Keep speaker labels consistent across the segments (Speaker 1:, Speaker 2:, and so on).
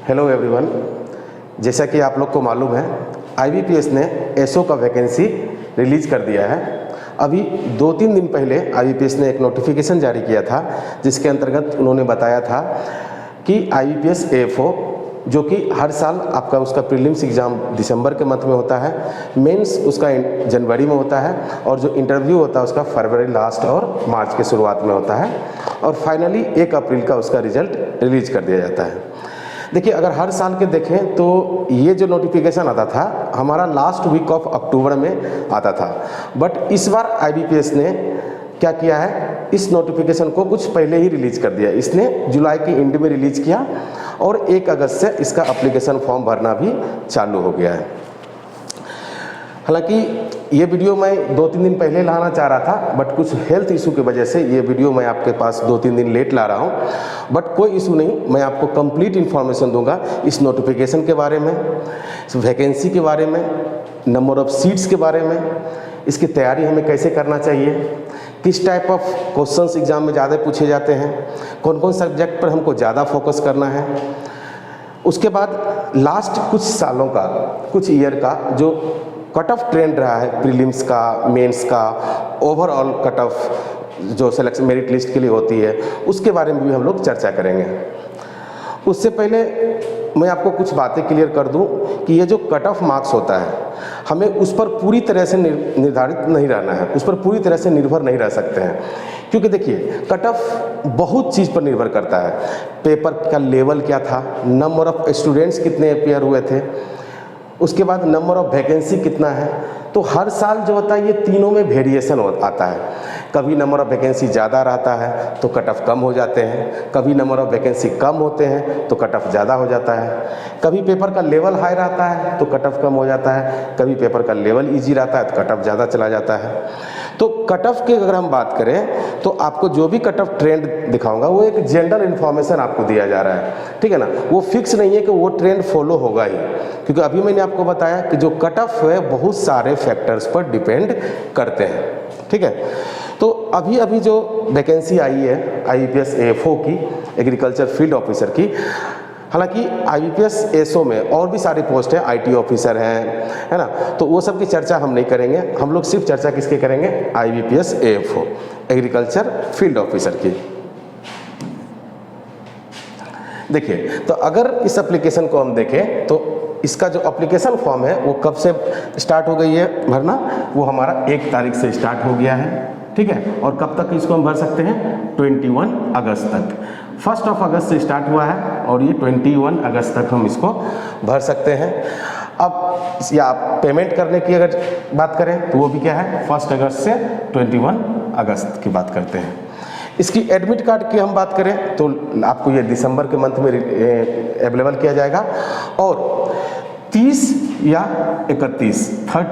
Speaker 1: Hello everyone, जैसा कि आप लोग को मालूम है आईबीपीएस ने एसओ का वैकेंसी रिलीज़ कर दिया है। अभी 2-3 दिन पहले आईबीपीएस ने एक नोटिफिकेशन जारी किया था जिसके अंतर्गत उन्होंने बताया था कि आईबीपीएस एएफओ जो कि हर साल आपका उसका प्रीलिम्स एग्ज़ाम दिसंबर के मंथ में होता है, मेंस उसका जनवरी में होता है और जो इंटरव्यू होता है उसका फरवरी लास्ट और मार्च के शुरुआत में होता है और फाइनली 1 अप्रैल का उसका रिजल्ट रिलीज कर दिया जाता है। देखिए, अगर हर साल के देखें तो ये जो नोटिफिकेशन आता था हमारा लास्ट वीक ऑफ अक्टूबर में आता था, बट इस बार आईबीपीएस ने क्या किया है, इस नोटिफिकेशन को कुछ पहले ही रिलीज कर दिया। इसने जुलाई के एंड में रिलीज किया और 1 अगस्त से इसका एप्लीकेशन फॉर्म भरना भी चालू हो गया है। हालांकि ये वीडियो मैं 2-3 दिन पहले लाना चाह रहा था, बट कुछ हेल्थ इशू की वजह से ये वीडियो मैं आपके पास 2-3 दिन लेट ला रहा हूँ, बट कोई इशू नहीं, मैं आपको कंप्लीट इन्फॉर्मेशन दूंगा इस नोटिफिकेशन के बारे में, इस वैकेंसी के बारे में, नंबर ऑफ़ सीट्स के बारे में, इसकी तैयारी हमें कैसे करना चाहिए, किस टाइप ऑफ क्वेश्चंस एग्जाम में ज़्यादा पूछे जाते हैं, कौन कौन सब्जेक्ट पर हमको ज़्यादा फोकस करना है। उसके बाद लास्ट कुछ सालों का, कुछ ईयर का जो कट ऑफ ट्रेंड रहा है प्रीलिम्स का, मेंस का, ओवरऑल कट ऑफ जो सिलेक्शन मेरिट लिस्ट के लिए होती है, उसके बारे में भी हम लोग चर्चा करेंगे। उससे पहले मैं आपको कुछ बातें क्लियर कर दूं कि ये जो कट ऑफ मार्क्स होता है हमें उस पर पूरी तरह से निर्धारित नहीं रहना है, उस पर पूरी तरह से निर्भर नहीं रह सकते हैं, क्योंकि देखिए कट ऑफ बहुत चीज़ पर निर्भर करता है। पेपर का लेवल क्या था, नंबर ऑफ़ स्टूडेंट्स कितने अपेयर हुए थे, उसके बाद नंबर ऑफ़ वैकेंसी कितना है। तो हर साल जो होता है ये तीनों में वेरिएशन आता है। कभी नंबर ऑफ़ वैकेंसी ज़्यादा रहता है तो कट ऑफ कम हो जाते हैं, कभी नंबर ऑफ़ वैकेंसी कम होते हैं तो कट ऑफ ज़्यादा हो जाता है, कभी पेपर का लेवल हाई रहता है तो कट ऑफ कम हो जाता है, कभी पेपर का लेवल ईजी रहता है तो कट ऑफ ज़्यादा चला जाता है। तो कट ऑफ की अगर हम बात करें तो आपको जो भी कट ऑफ ट्रेंड दिखाऊंगा वो एक जनरल इन्फॉर्मेशन आपको दिया जा रहा है, ठीक है ना। वो फिक्स नहीं है कि वो ट्रेंड फॉलो होगा ही, क्योंकि अभी मैंने आपको बताया कि जो कट ऑफ है बहुत सारे फैक्टर्स पर डिपेंड करते हैं, ठीक है। तो अभी जो वैकेंसी आई है आईबीपीएस एएफओ की, एग्रीकल्चर फील्ड ऑफिसर की, हालांकि आईबीपीएस एसओ में और भी सारी पोस्ट हैं, आईटी ऑफिसर हैं, है ना, तो वो सब की चर्चा हम नहीं करेंगे। हम लोग सिर्फ चर्चा किसके करेंगे, IBPS AFO agriculture field officer की। देखिए, तो अगर इस एप्लीकेशन को हम देखें तो इसका जो एप्लीकेशन फॉर्म है वो कब से स्टार्ट हो गई है भरना, वो हमारा 1 तारीख से स्टार्ट हो गया है, ठीक है। और कब तक इसको हम भर सकते हैं, 21 अगस्त तक। 1 अगस्त से स्टार्ट हुआ है और ये 21 अगस्त तक हम इसको भर सकते हैं। अब या आप पेमेंट करने की अगर बात करें तो वो भी क्या है, 1 अगस्त से 21 अगस्त की बात करते हैं। इसकी एडमिट कार्ड की हम बात करें तो आपको ये दिसंबर के मंथ में अवेलेबल किया जाएगा और 30 या 30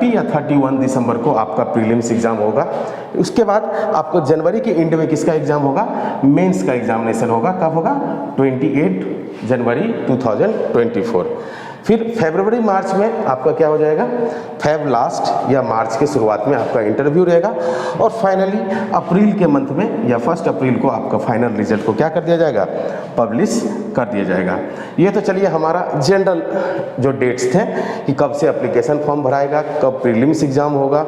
Speaker 1: या 31 दिसंबर को आपका प्रीलिम्स एग्जाम होगा। उसके बाद आपको जनवरी के एंड में किसका एग्जाम होगा, मेंस का एग्जामिनेशन होगा। कब होगा, 28 जनवरी 2024। फिर फरवरी मार्च में आपका क्या हो जाएगा, फेब लास्ट या मार्च के शुरुआत में आपका इंटरव्यू रहेगा और फाइनली अप्रैल के मंथ में या 1 अप्रैल को आपका फाइनल रिजल्ट को क्या कर दिया जाएगा, पब्लिश कर दिया जाएगा। ये तो चलिए हमारा जनरल जो डेट्स थे कि कब से एप्लीकेशन फॉर्म भराएगा, कब प्रीलिम्स एग्ज़ाम होगा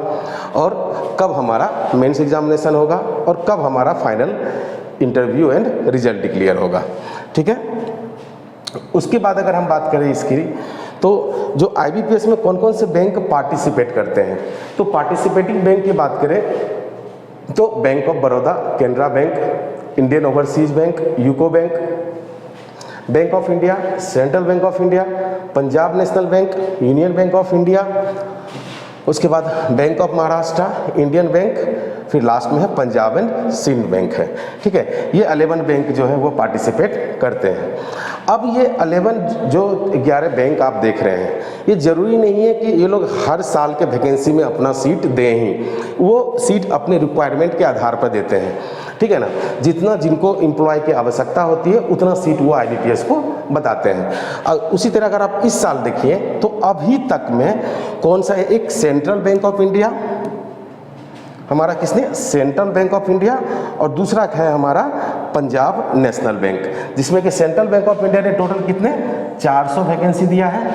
Speaker 1: और कब हमारा मेंस एग्जामिनेशन होगा और कब हमारा final interview and result declare होगा, ठीक है। उसके बाद अगर हम बात करें इसकी, तो जो आईबीपीएस में कौन कौन से बैंक पार्टिसिपेट करते हैं, तो पार्टिसिपेटिंग बैंक की बात करें तो bank of Baroda, Canara bank, Indian overseas bank, UCO bank, bank of India, central bank of India, Punjab national bank, union bank of India, उसके बाद bank of Maharashtra, Indian bank, फिर लास्ट में है पंजाब एंड सिंध बैंक है, ठीक है। ये 11 बैंक जो है वो पार्टिसिपेट करते हैं। अब ये 11 बैंक आप देख रहे हैं, ये ज़रूरी नहीं है कि ये लोग हर साल के वैकेंसी में अपना सीट दें ही, वो सीट अपने रिक्वायरमेंट के आधार पर देते हैं, ठीक है ना। जितना जिनको एम्प्लॉय की आवश्यकता होती है उतना सीट वो आईबीपीएस को बताते हैं। उसी तरह अगर आप इस साल देखिए तो अभी तक में कौन सा है, एक सेंट्रल बैंक ऑफ इंडिया, हमारा किसने, सेंट्रल बैंक ऑफ इंडिया, और दूसरा है हमारा पंजाब नेशनल बैंक, जिसमें कि सेंट्रल बैंक ऑफ इंडिया ने टोटल कितने 400 वैकेंसी दिया है,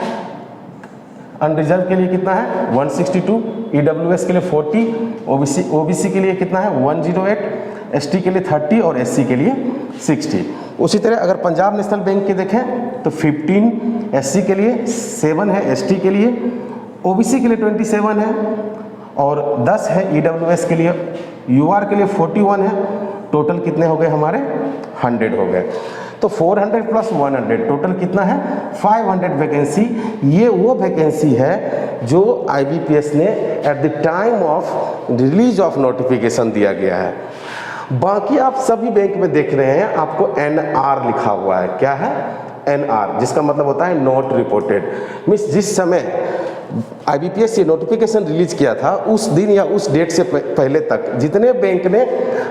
Speaker 1: अनरिजर्व के लिए कितना है 162, ईडब्ल्यूएस के लिए 40, ओबीसी के लिए कितना है 108, एसटी के लिए 30 और एससी के लिए 60। उसी तरह अगर पंजाब नेशनल बैंक के देखें तो 15 एससी के लिए, 7 है एसटी के लिए, ओबीसी के लिए 27 है और 10 है ईडब्ल्यूएस के लिए, यूआर के लिए 41 है। टोटल कितने हो गए हमारे 100 हो गए। तो 400 प्लस 100 टोटल कितना है 500 वैकेंसी। ये वो वैकेंसी है जो आईबीपीएस ने at the time of release of notification दिया गया है। बाकी आप सभी बैंक में देख रहे हैं आपको एनआर लिखा हुआ है। क्या है एनआर, जिसका मतलब होता है नॉट रिपोर्टेड। मीन्स जिस समय आईबीपीएस ये नोटिफिकेशन रिलीज किया था उस दिन या उस डेट से पहले तक जितने बैंक ने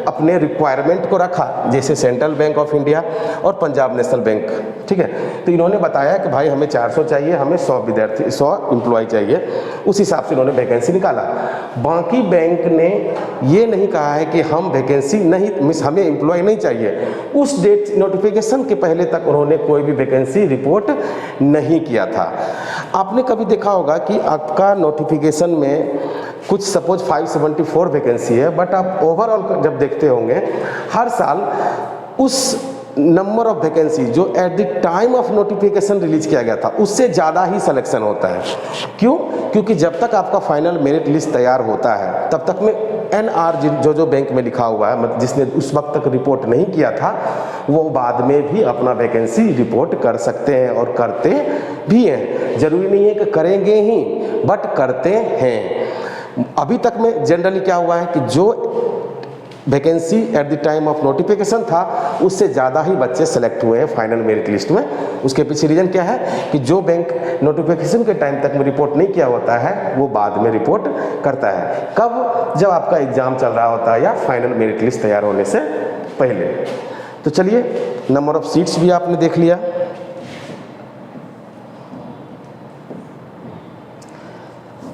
Speaker 1: अपने रिक्वायरमेंट को रखा, जैसे सेंट्रल बैंक ऑफ इंडिया और पंजाब नेशनल बैंक, ठीक है, तो इन्होंने बताया कि भाई हमें 400 चाहिए, हमें 100 विद्यार्थी 100 एम्प्लॉय चाहिए, उस हिसाब से इन्होंने वैकेंसी निकाला। बाकी बैंक ने ये नहीं कहा है कि हम वैकेंसी नहीं, मीन्स हमें एम्प्लॉय नहीं चाहिए, उस डेट नोटिफिकेशन के पहले तक उन्होंने कोई भी वैकेंसी रिपोर्ट नहीं किया था। आपने कभी देखा होगा कि आपका नोटिफिकेशन में कुछ सपोज 574 वैकेंसी है, बट आप ओवरऑल जब देखते होंगे हर साल उस नंबर ऑफ वैकेंसी जो at the time of notification release किया गया था उससे ज़्यादा ही सिलेक्शन होता है। क्यों? क्योंकि जब तक आपका फाइनल मेरिट लिस्ट तैयार होता है तब तक में एनआर जो बैंक में लिखा हुआ है, मतलब जिसने उस वक्त तक रिपोर्ट नहीं किया था, वो बाद में भी अपना वैकेंसी रिपोर्ट कर सकते हैं और करते भी हैं। जरूरी नहीं है कि करेंगे ही, बट करते हैं। अभी तक में जनरली क्या हुआ है कि जो vacancy at the time of notification था उससे ज़्यादा ही बच्चे सेलेक्ट हुए हैं फाइनल मेरिट लिस्ट में। उसके पीछे रीज़न क्या है कि जो बैंक नोटिफिकेशन के टाइम तक में रिपोर्ट नहीं किया होता है वो बाद में रिपोर्ट करता है। कब? जब आपका एग्ज़ाम चल रहा होता है या फाइनल मेरिट लिस्ट तैयार होने से पहले। तो चलिए, नंबर ऑफ सीट्स भी आपने देख लिया।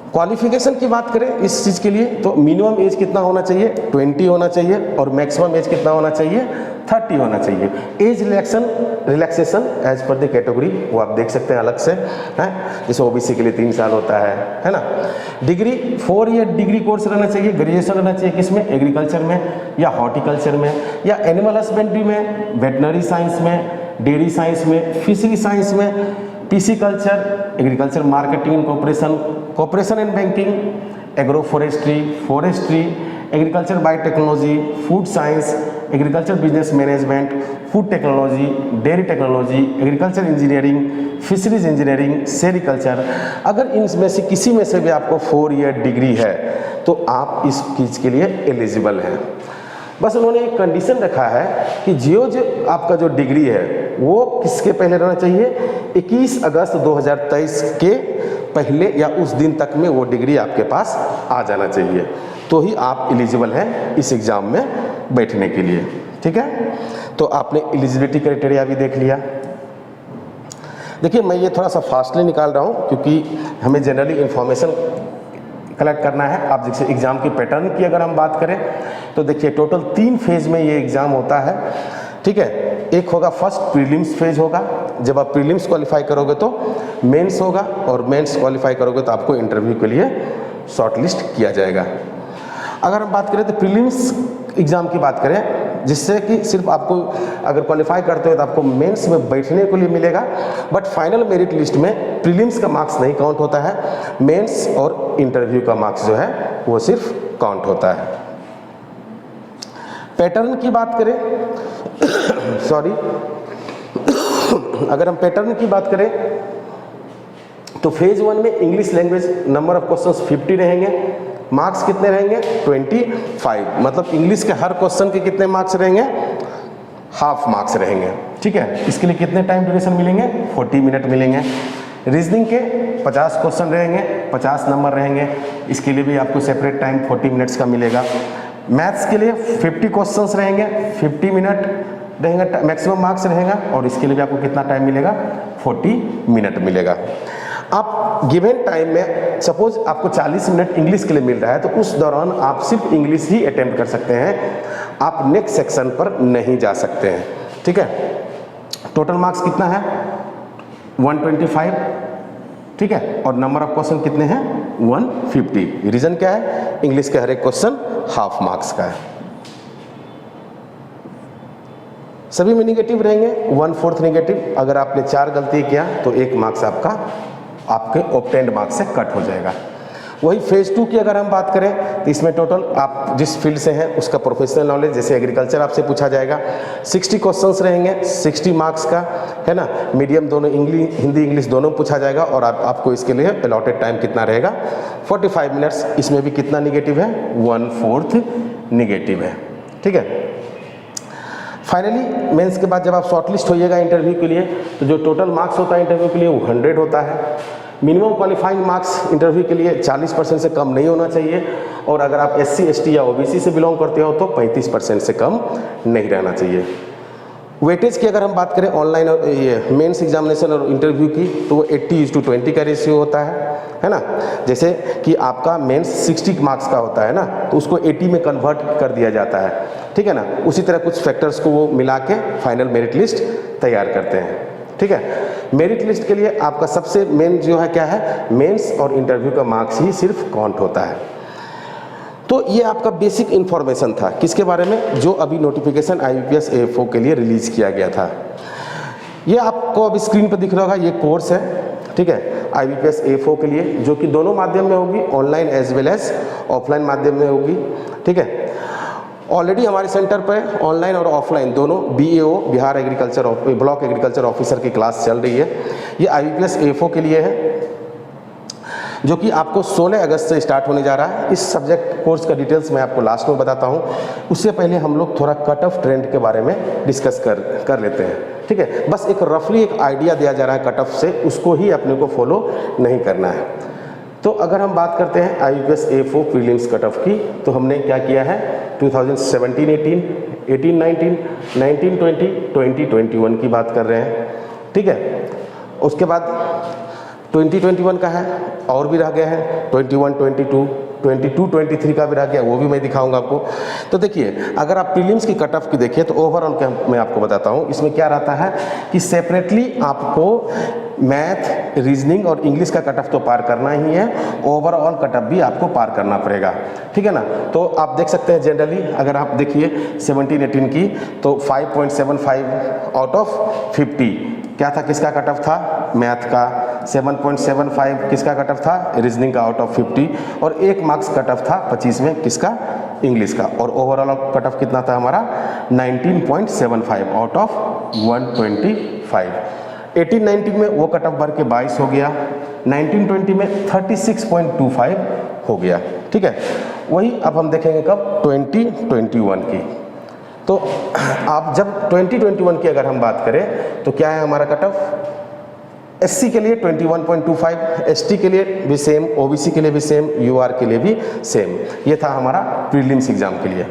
Speaker 1: क्वालिफिकेशन की बात करें इस चीज़ के लिए तो मिनिमम एज कितना होना चाहिए 20 होना चाहिए और मैक्सिमम एज कितना होना चाहिए 30 होना चाहिए। Age relaxation as per the category वो आप देख सकते हैं अलग से है, जैसे ओबीसी के लिए 3 साल होता है ना। डिग्री 4 ईयर डिग्री कोर्स रहना चाहिए, ग्रेजुएशन रहना चाहिए किसमें, एग्रीकल्चर में या हॉर्टिकल्चर में या एनिमल हस्बेंड्री में, वेटनरी साइंस में, डेयरी साइंस में, फिशरी साइंस में, PC culture, agriculture marketing and corporation and banking, agro forestry, agriculture biotechnology, food science, agriculture business management, food technology, dairy technology, agriculture engineering, fisheries engineering, sericulture. अगर इनमें से किसी में से भी आपको 4 ईयर डिग्री है तो आप इस चीज़ के लिए एलिजिबल हैं। बस उन्होंने एक कंडीशन रखा है कि जो आपका जो डिग्री है वो किसके पहले रहना चाहिए, 21 अगस्त 2023 के पहले या उस दिन तक में वो डिग्री आपके पास आ जाना चाहिए, तो ही आप एलिजिबल हैं इस एग्ज़ाम में बैठने के लिए। ठीक है, तो आपने एलिजिबिलिटी क्राइटेरिया भी देख लिया। देखिए, मैं ये थोड़ा सा फास्टली निकाल रहा हूँ क्योंकि हमें जनरली इन्फॉर्मेशन कलेक्ट करना है। आप जैसे एग्ज़ाम की पैटर्न की अगर हम बात करें तो देखिए टोटल 3 फेज़ में ये एग्ज़ाम होता है। ठीक है, एक होगा फर्स्ट प्रीलिम्स फेज होगा, जब आप प्रीलिम्स क्वालिफाई करोगे तो मेंस होगा और मेंस क्वालिफाई करोगे तो आपको इंटरव्यू के लिए शॉर्टलिस्ट किया जाएगा। अगर हम बात करें तो प्रीलिम्स एग्ज़ाम की बात करें जिससे कि सिर्फ आपको अगर क्वालिफाई करते हो तो आपको मेंस में बैठने के लिए मिलेगा, बट फाइनल मेरिट लिस्ट में प्रीलिम्स का मार्क्स नहीं काउंट होता है, मेंस और इंटरव्यू का मार्क्स जो है वो सिर्फ काउंट होता है। पैटर्न की बात करें सॉरी अगर हम पैटर्न की बात करें तो फेज 1 में English language number of questions 50 रहेंगे, मार्क्स कितने रहेंगे 25, मतलब इंग्लिश के हर क्वेश्चन के कितने मार्क्स रहेंगे, हाफ मार्क्स रहेंगे। ठीक है, इसके लिए कितने टाइम ड्यूरेशन मिलेंगे 40 मिनट मिलेंगे। रीजनिंग के 50 क्वेश्चन रहेंगे, 50 नंबर रहेंगे, इसके लिए भी आपको सेपरेट टाइम 40 मिनट्स का मिलेगा। मैथ्स के लिए 50 क्वेश्चंस रहेंगे, 50 मिनट रहेंगे, मैक्सिमम मार्क्स रहेगा और इसके लिए भी आपको कितना टाइम मिलेगा 40 मिनट मिलेगा। आप गिवन टाइम में सपोज आपको 40 मिनट इंग्लिश के लिए मिल रहा है तो उस दौरान आप सिर्फ इंग्लिश ही अटेम्प्ट कर सकते हैं, आप नेक्स्ट सेक्शन पर नहीं जा सकते हैं। ठीक है, टोटल मार्क्स कितना है 125, ठीक है, और नंबर ऑफ क्वेश्चन कितने हैं 150। रीजन क्या है, इंग्लिश के हर एक क्वेश्चन हाफ मार्क्स का है। सभी में निगेटिव रहेंगे, 1/4 निगेटिव। अगर आपने 4 गलती किया तो 1 मार्क्स आपके ऑब्टेन्ड मार्क्स से कट हो जाएगा। वही फेज 2 की अगर हम बात करें तो इसमें टोटल आप जिस फील्ड से हैं उसका प्रोफेशनल नॉलेज, जैसे एग्रीकल्चर आपसे पूछा जाएगा, 60 क्वेश्चंस रहेंगे, 60 मार्क्स का, है ना। मीडियम दोनों, हिंदी इंग्लिश दोनों पूछा जाएगा और आपको इसके लिए अलॉटेड टाइम कितना रहेगा 45 मिनट्स। इसमें भी कितना निगेटिव है 1/4 निगेटिव है, ठीक है। फाइनली मेंस के बाद जब आप शॉर्टलिस्ट होइएगा इंटरव्यू के लिए तो जो टोटल मार्क्स होता है इंटरव्यू के लिए वो 100 होता है। मिनिमम क्वालिफाइंग मार्क्स इंटरव्यू के लिए 40% से कम नहीं होना चाहिए, और अगर आप SC ST या OBC से बिलोंग करते हो तो 35% से कम नहीं रहना चाहिए। वेटेज की अगर हम बात करें ऑनलाइन और ये मेंस एग्जामिनेशन और इंटरव्यू की तो वो 80:20 का रेशियो होता है ना। जैसे कि आपका मेंस 60 मार्क्स का होता है ना, तो उसको 80 में कन्वर्ट कर दिया जाता है, ठीक है ना। उसी तरह कुछ फैक्टर्स को वो मिला के फाइनल मेरिट लिस्ट तैयार करते हैं, ठीक है। मेरिट लिस्ट के लिए आपका सबसे मेन जो है क्या है, मेंस और इंटरव्यू का मार्क्स ही सिर्फ काउंट होता है। तो ये आपका बेसिक इन्फॉर्मेशन था किसके बारे में, जो अभी नोटिफिकेशन IBPS AFO के लिए रिलीज किया गया था। ये आपको अब स्क्रीन पर दिख रहा होगा, ये कोर्स है, ठीक है, IBPS AFO के लिए, जो कि दोनों माध्यम में होगी, online as well as offline माध्यम में होगी, ठीक है। ऑलरेडी हमारे सेंटर पर ऑनलाइन और ऑफलाइन दोनों BAO Bihar agriculture block agriculture officer की क्लास चल रही है। ये IBPS AFO के लिए है, जो कि आपको 16 अगस्त से स्टार्ट होने जा रहा है। इस सब्जेक्ट कोर्स का डिटेल्स मैं आपको लास्ट में बताता हूँ। उससे पहले हम लोग थोड़ा कट ऑफ ट्रेंड के बारे में डिस्कस कर लेते हैं, ठीक है। बस एक रफली एक आइडिया दिया जा रहा है कट ऑफ से, उसको ही अपने को फॉलो नहीं करना है। तो अगर हम बात करते हैं IBPS AFO prelims cut off की, तो हमने क्या किया है 2017-18, 18-19, 19-20, 20-21 की बात कर रहे हैं, ठीक है। उसके बाद 20-21 का है और भी रह गए हैं, 21-22, 22-23 का भी रह गया, वो भी मैं दिखाऊंगा आपको। तो देखिए, अगर आप प्रीलिम्स की कट ऑफ की देखिए तो ओवरऑल क्या मैं आपको बताता हूँ, इसमें क्या रहता है कि सेपरेटली आपको मैथ, रीजनिंग और इंग्लिश का कट ऑफ तो पार करना ही है, ओवरऑल कट ऑफ भी आपको पार करना पड़ेगा, ठीक है ना। तो आप देख सकते हैं जनरली अगर आप देखिए 17-18 की तो 5.75 आउट ऑफ 50 क्या था, किसका कट ऑफ था, मैथ का। 7.75 किसका कट ऑफ था, रीजनिंग का आउट ऑफ 50, और 1 मार्क्स कट ऑफ था 25 में किसका, इंग्लिश का। और ओवरऑल कट ऑफ कितना था हमारा 19.75 आउट ऑफ 125। 18-19 में वो कट ऑफ बढ़ के 22 हो गया, 19-20 में 36.25 हो गया, ठीक है। वही अब हम देखेंगे कब 20-21 की। तो आप जब 20-21 की अगर हम बात करें तो क्या है हमारा कट ऑफ, SC के लिए 21.25, ST के लिए भी सेम, OBC के लिए भी सेम, UR के लिए भी सेम। ये था हमारा प्रीलिम्स एग्जाम के लिए।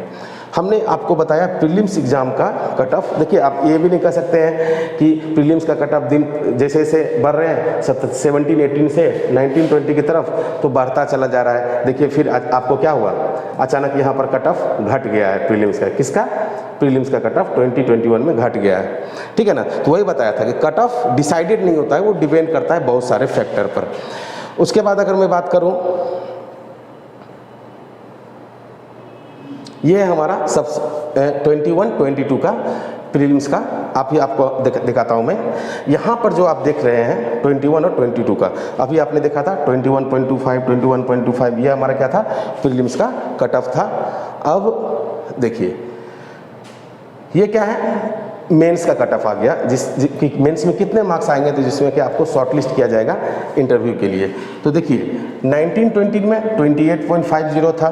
Speaker 1: हमने आपको बताया प्रीलिम्स एग्जाम का कट ऑफ। देखिए, आप ये भी नहीं कह सकते हैं कि प्रीलिम्स का कट ऑफ दिन जैसे जैसे बढ़ रहे हैं 17-18 से 19-20 की तरफ तो बढ़ता चला जा रहा है। देखिए फिर आपको क्या हुआ, अचानक यहाँ पर कट ऑफ घट गया है प्रीलिम्स का। किसका, प्रीलिम्स का कट ऑफ 20-21 में घट गया है, ठीक है ना। तो वही बताया था कि कट ऑफ डिसाइडेड नहीं होता है, वो डिपेंड करता है बहुत सारे फैक्टर पर। उसके बाद अगर मैं बात करूँ, ये हमारा सब 21-22 का प्रीलिम्स का आपको दिखाता हूँ मैं। यहाँ पर जो आप देख रहे हैं 21 और 22 का, अभी आपने देखा था 21.25, 21.25, ये हमारा क्या था, प्रीलिम्स का कट ऑफ था। अब देखिए ये क्या है, मेंस का कट ऑफ आ गया, मेंस में कितने मार्क्स आएंगे तो जिसमें कि आपको शॉर्टलिस्ट किया जाएगा इंटरव्यू के लिए। तो देखिए 19-20 में 28.50 था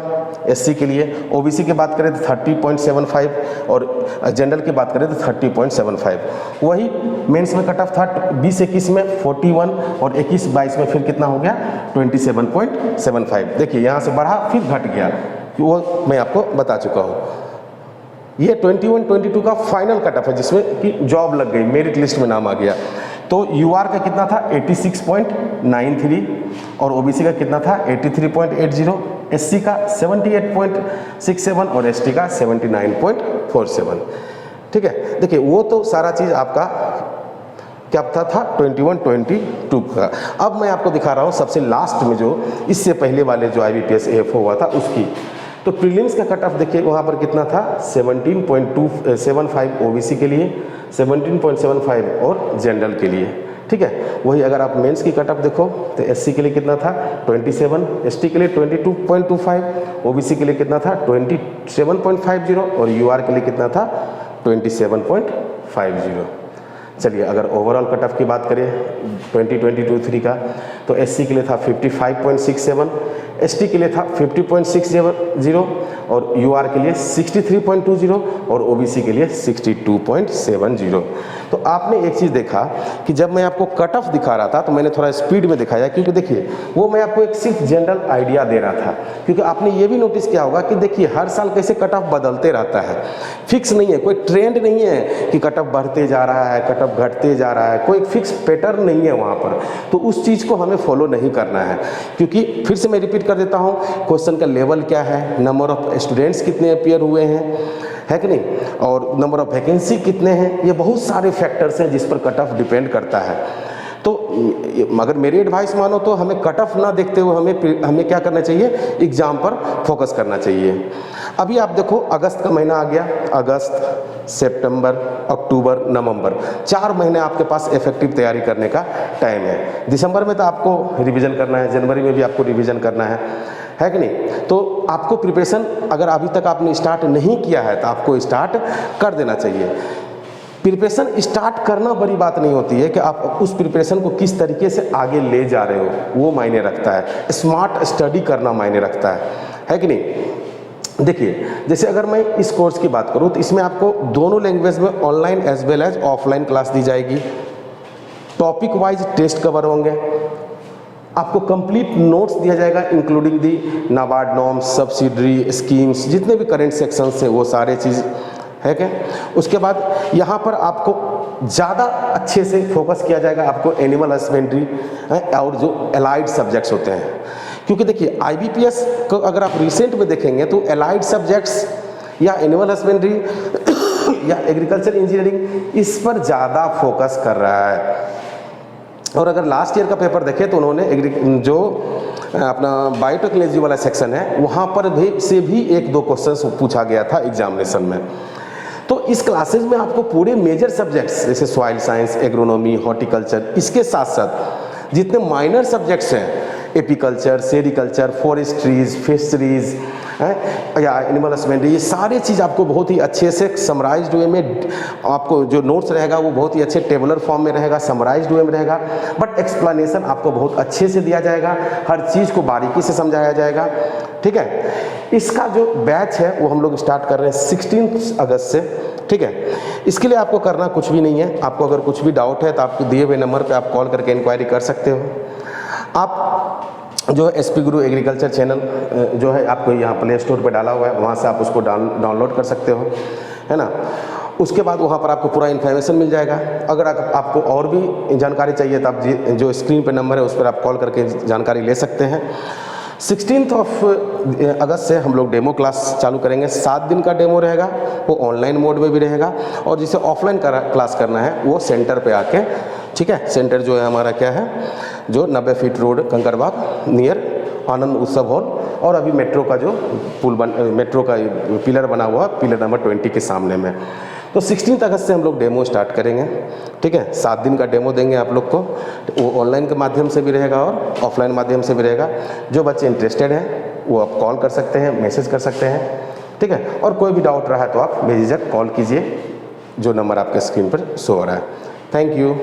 Speaker 1: SC के लिए, OBC की बात करें तो 30.75 और जनरल की बात करें तो 30.75। वही मेंस में कट ऑफ था 20-21 में 41 और 21-22 में फिर कितना हो गया 27.75। देखिए यहाँ से बढ़ा फिर घट गया, वो मैं आपको बता चुका हूँ। ये 21-22 का फाइनल कट ऑफ है जिसमें कि जॉब लग गई, मेरिट लिस्ट में नाम आ गया। तो UR का कितना था 86.93 और OBC का कितना था 83.80, SC का 78.67 और ST का 79.47, ठीक है। देखिए वो तो सारा चीज़ आपका क्या था 21-22 का। अब मैं आपको दिखा रहा हूँ सबसे लास्ट में जो इससे पहले वाले जो IBPS AFO हुआ था उसकी। तो प्रीलिम्स का कट ऑफ देखिए वहाँ पर कितना था 17.275 OBC के लिए, 17.75 और जनरल के लिए, ठीक है। वही अगर आप मेंस की कट ऑफ देखो तो SC के लिए कितना था 27, ST के लिए 22.25, OBC के लिए कितना था 27.50 और UR के लिए कितना था 27.50। चलिए अगर ओवरऑल कट ऑफ की बात करें 2022-23 का तो SC के लिए था 55.67, ST के लिए था 50.60 और UR के लिए 63.20 और OBC के लिए 62.70। तो आपने एक चीज़ देखा कि जब मैं आपको कट ऑफ दिखा रहा था तो मैंने थोड़ा स्पीड में दिखाया, क्योंकि देखिए वो मैं आपको एक सिर्फ जनरल आइडिया दे रहा था, क्योंकि आपने ये भी नोटिस किया होगा कि देखिए हर साल कैसे कट ऑफ बदलते रहता है, फिक्स नहीं है, कोई ट्रेंड नहीं है कि कट ऑफ बढ़ते जा रहा है, कट ऑफ घटते जा रहा है, कोई फिक्स पैटर्न नहीं है वहाँ पर। तो उस चीज़ को हमें फॉलो नहीं करना है, क्योंकि फिर से मैं रिपीट कर देता हूँ, क्वेश्चन का लेवल क्या है, नंबर ऑफ स्टूडेंट्स कितने अपियर हुए हैं, है कि नहीं, और नंबर ऑफ वैकेंसी कितने हैं, ये बहुत सारे फैक्टर्स हैं जिस पर कट ऑफ डिपेंड करता है। तो अगर मेरी एडवाइस मानो तो हमें कट ऑफ ना देखते हुए हमें क्या करना चाहिए, एग्ज़ाम पर फोकस करना चाहिए। अभी आप देखो अगस्त का महीना आ गया, अगस्त, सितंबर, अक्टूबर, नवंबर, 4 महीने आपके पास इफेक्टिव तैयारी करने का टाइम है। दिसंबर में तो आपको रिवीजन करना है, जनवरी में भी आपको रिवीजन करना है कि नहीं। तो आपको प्रिपरेशन अगर अभी तक आपने स्टार्ट नहीं किया है तो आपको स्टार्ट कर देना चाहिए। प्रिपरेशन स्टार्ट करना बड़ी बात नहीं होती है कि आप उस प्रिपरेशन को किस तरीके से आगे ले जा रहे हो, वो मायने रखता है। स्मार्ट स्टडी करना मायने रखता है कि नहीं। देखिए जैसे अगर मैं इस कोर्स की बात करूं तो इसमें आपको दोनों लैंग्वेज में online as well as offline class दी जाएगी, टॉपिक वाइज टेस्ट कवर होंगे, आपको कंप्लीट नोट्स दिया जाएगा including the NABARD norms, subsidiary schemes, जितने भी करंट सेक्शंस हैं वो सारे चीज़ है क्या। उसके बाद यहाँ पर आपको ज़्यादा अच्छे से फोकस किया जाएगा आपको एनिमल हस्बेंड्री और जो एलाइड सब्जेक्ट्स होते हैं, क्योंकि देखिए IBPS को अगर आप रिसेंट में देखेंगे तो एलाइड सब्जेक्ट्स या एनिमल हस्बेंड्री या एग्रीकल्चर इंजीनियरिंग इस पर ज़्यादा फोकस कर रहा है। और अगर लास्ट ईयर का पेपर देखें तो उन्होंने जो अपना बायोटेक्नोलॉजी वाला सेक्शन है वहाँ पर भी 1-2 क्वेश्चन पूछा गया था एग्जामिनेशन में। तो इस क्लासेज में आपको पूरे मेजर सब्जेक्ट्स जैसे सॉइल साइंस, एग्रोनॉमी, हॉर्टिकल्चर, इसके साथ साथ जितने माइनर सब्जेक्ट्स हैं एपीकल्चर, सेरिकल्चर, फॉरेस्ट्रीज, फिशरीज या एनिमल हस्बेंड्री, ये सारे चीज़ आपको बहुत ही अच्छे से समराइज्ड वे में आपको जो नोट्स रहेगा वो बहुत ही अच्छे टेबुलर फॉर्म में रहेगा, समराइज्ड वे में रहेगा, बट एक्सप्लेनेशन आपको बहुत अच्छे से दिया जाएगा, हर चीज़ को बारीकी से समझाया जाएगा, ठीक है। इसका जो बैच है वो हम लोग स्टार्ट कर रहे हैं 16 अगस्त से, ठीक है। इसके लिए आपको करना कुछ भी नहीं है, आपको अगर कुछ भी डाउट है तो आपको दिए हुए नंबर पे आप कॉल करके इंक्वायरी कर सकते हो। आप जो SP गुरु एग्रीकल्चर चैनल जो है आपको यहाँ प्ले स्टोर पे डाला हुआ है, वहाँ से आप उसको डाउनलोड कर सकते हो, है ना। उसके बाद वहाँ पर आपको पूरा इन्फॉर्मेशन मिल जाएगा। अगर आपको और भी जानकारी चाहिए तो आप जो स्क्रीन पे नंबर है उस पर आप कॉल करके जानकारी ले सकते हैं। 16 अगस्त से हम लोग डेमो क्लास चालू करेंगे। 7 दिन का डेमो रहेगा, वो ऑनलाइन मोड में भी रहेगा, और जिसे ऑफलाइन क्लास करना है वो सेंटर पे आके, ठीक है। सेंटर जो है हमारा क्या है, जो 90 फीट रोड कंकड़बाग नियर आनंद उत्सव हॉल, और अभी मेट्रो का जो मेट्रो का पिलर बना हुआ, पिलर नंबर 20 के सामने में। तो 16 अगस्त से हम लोग डेमो स्टार्ट करेंगे, ठीक है। 7 दिन का डेमो देंगे आप लोग को, वो ऑनलाइन के माध्यम से भी रहेगा और ऑफलाइन माध्यम से भी रहेगा। जो बच्चे इंटरेस्टेड हैं वो आप कॉल कर सकते हैं, मैसेज कर सकते हैं, ठीक है। और कोई भी डाउट रहा है तो आप बेझिझक कॉल कीजिए, जो नंबर आपके स्क्रीन पर शो हो रहा है। Thank you.